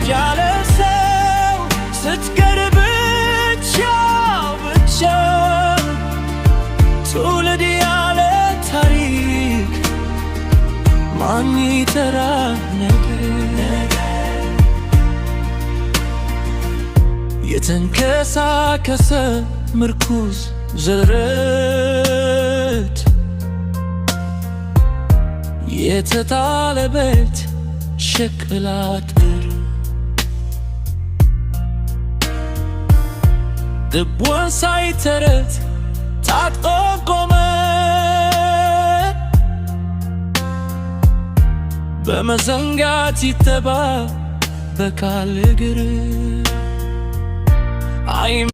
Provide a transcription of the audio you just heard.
ያለ ሰው ስትቀር ብቻ ትውልድ ያለ ታሪክ ማን ይተራ ነገር የተንከሳከሰ ምርኩዝ ዘረት የተጣለ ቤት ሸክላ አጥር ልቡን ሳይተረት ታጥቆ ቆመ በመዘንጋት ይጠባበቃል እግር